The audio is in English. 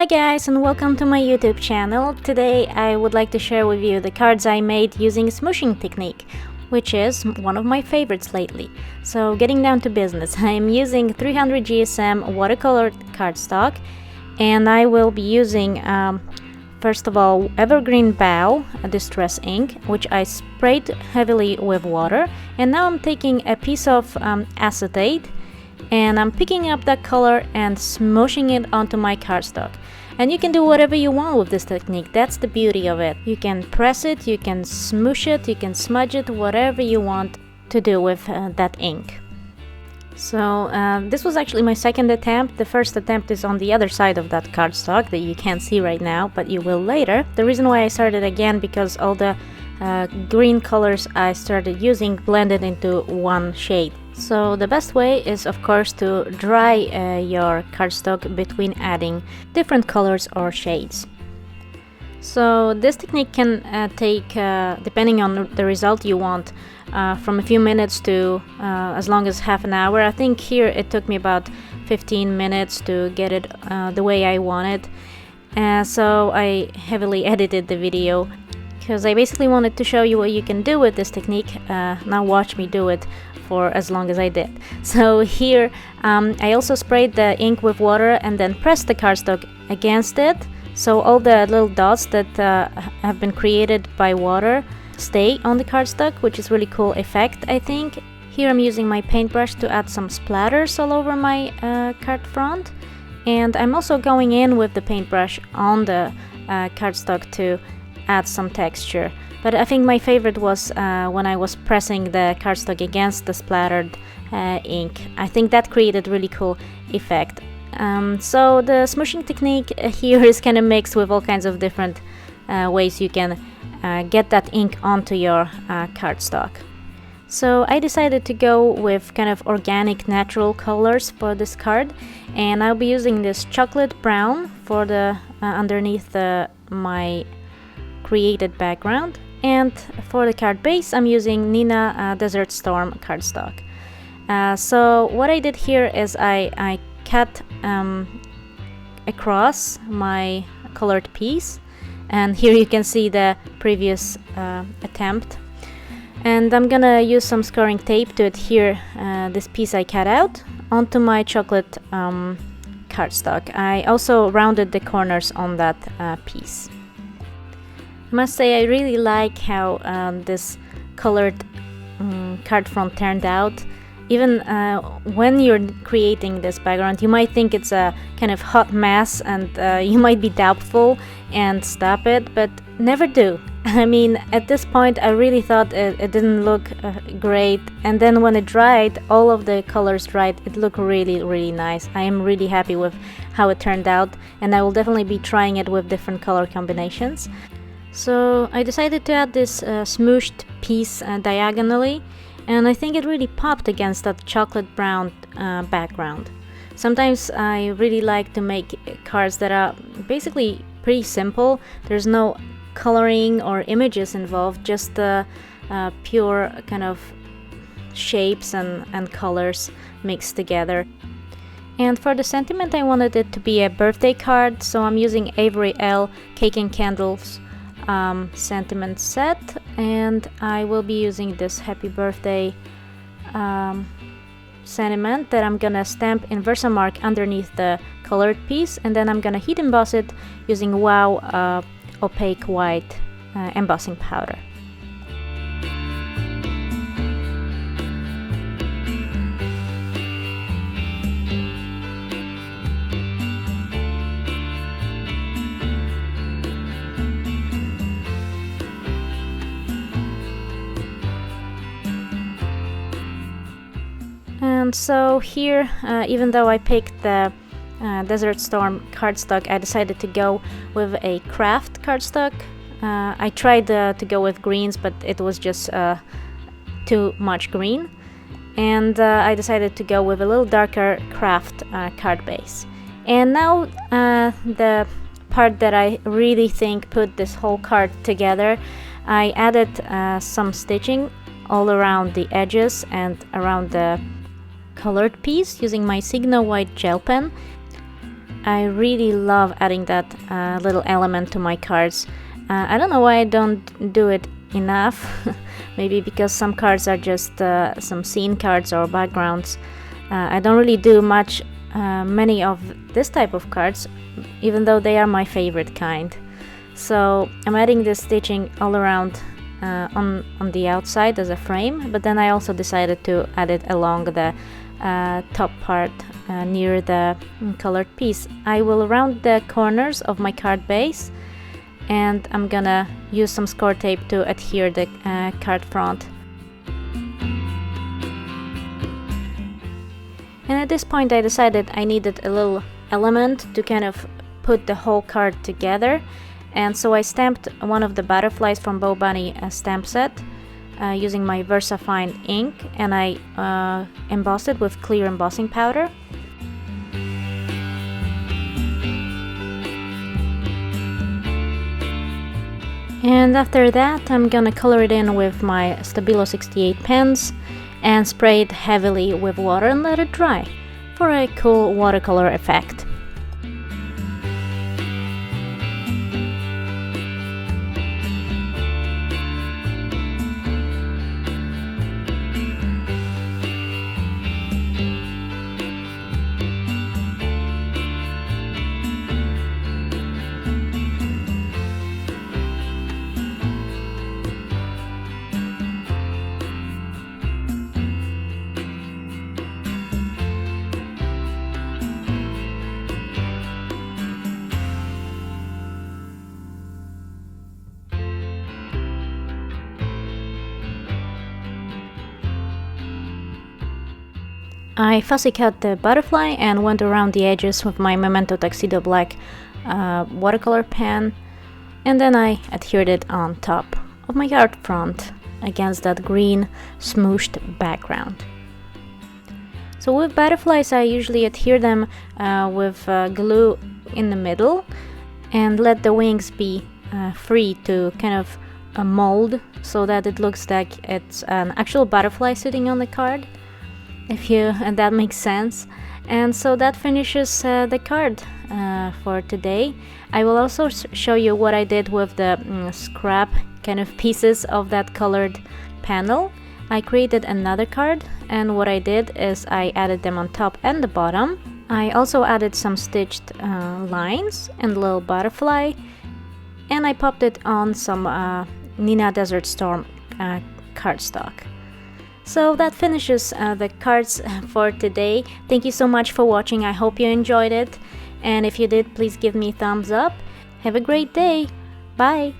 Hi guys, and welcome to my YouTube channel. Today I would like to share with you the cards I made using smooshing technique, which is one of my favorites lately. So getting down to business, I am using 300 GSM watercolor cardstock, and I will be using first of all Evergreen Bow distress ink, which I sprayed heavily with water, and now I'm taking a piece of acetate and I'm picking up that color and smooshing it onto my cardstock. And you can do whatever you want with this technique. That's the beauty of it. You can press it, you can smoosh it, you can smudge it, whatever you want to do with that ink. So this was actually my second attempt. The first attempt is on the other side of that cardstock that you can't see right now, but you will later. The reason why I started again because all the green colors I started using blended into one shade. So the best way is of course to dry your cardstock between adding different colors or shades. So this technique can take, depending on the result you want, from a few minutes to as long as half an hour. I think here it took me about 15 minutes to get it the way I wanted. So I heavily edited the video because I basically wanted to show you what you can do with this technique. Now watch me do it for as long as I did. So here I also sprayed the ink with water and then pressed the cardstock against it, so all the little dots that have been created by water stay on the cardstock, which is really cool effect, I think. Here I'm using my paintbrush to add some splatters all over my card front, and I'm also going in with the paintbrush on the cardstock to add some texture. But I think my favorite was when I was pressing the cardstock against the splattered ink. I think that created really cool effect. So the smooshing technique here is kind of mixed with all kinds of different ways you can get that ink onto your cardstock. So I decided to go with kind of organic natural colors for this card, and I'll be using this chocolate brown for the underneath my created background. And for the card base, I'm using Nina Desert Storm cardstock. So what I did here is I cut across my colored piece, and here you can see the previous attempt. And I'm gonna use some scoring tape to adhere this piece I cut out onto my chocolate cardstock. I also rounded the corners on that piece. I must say I really like how this colored card front turned out. Even when you're creating this background, you might think it's a kind of hot mess and you might be doubtful and stop it, but never do. I mean, at this point I really thought it didn't look great, and then when it dried, all of the colors dried, it looked really nice. I am really happy with how it turned out, and I will definitely be trying it with different color combinations. So I decided to add this smooshed piece diagonally, and I think it really popped against that chocolate brown background. Sometimes I really like to make cards that are basically pretty simple. There's no coloring or images involved, just the pure kind of shapes and colors mixed together. And for the sentiment, I wanted it to be a birthday card, so I'm using Avery L Cake and Candles sentiment set, and I will be using this happy birthday sentiment that I'm gonna stamp in Versamark underneath the colored piece, and then I'm gonna heat emboss it using Wow opaque white embossing powder. And so here, even though I picked the Desert Storm cardstock, I decided to go with a craft cardstock. I tried to go with greens, but it was just too much green, and I decided to go with a little darker craft card base. And now the part that I really think put this whole card together, I added some stitching all around the edges and around the colored piece using my Signo white gel pen. I really love adding that little element to my cards. I don't know why I don't do it enough. Maybe because some cards are just some scene cards or backgrounds. I don't really do many of this type of cards, even though they are my favorite kind. So I'm adding this stitching all around on the outside as a frame, but then I also decided to add it along the top part near the colored piece. I will round the corners of my card base, and I'm gonna use some score tape to adhere the card front. And at this point I decided I needed a little element to kind of put the whole card together, and so I stamped one of the butterflies from Bow Bunny stamp set using my VersaFine ink, and I embossed it with clear embossing powder. And after that I'm gonna color it in with my Stabilo 68 pens and spray it heavily with water and let it dry for a cool watercolor effect. I fussy cut the butterfly and went around the edges with my Memento Tuxedo Black watercolor pen, and then I adhered it on top of my card front against that green smooshed background. So with butterflies I usually adhere them with glue in the middle and let the wings be free to kind of mold so that it looks like it's an actual butterfly sitting on the card, and that makes sense. And so that finishes the card for today. I will also show you what I did with the scrap kind of pieces of that colored panel. I created another card, and what I did is I added them on top and the bottom. I also added some stitched lines and a little butterfly, and I popped it on some Nina Desert Storm cardstock. So that finishes the cards for today. Thank you so much for watching. I hope you enjoyed it, and if you did, please give me a thumbs up. Have a great day. Bye.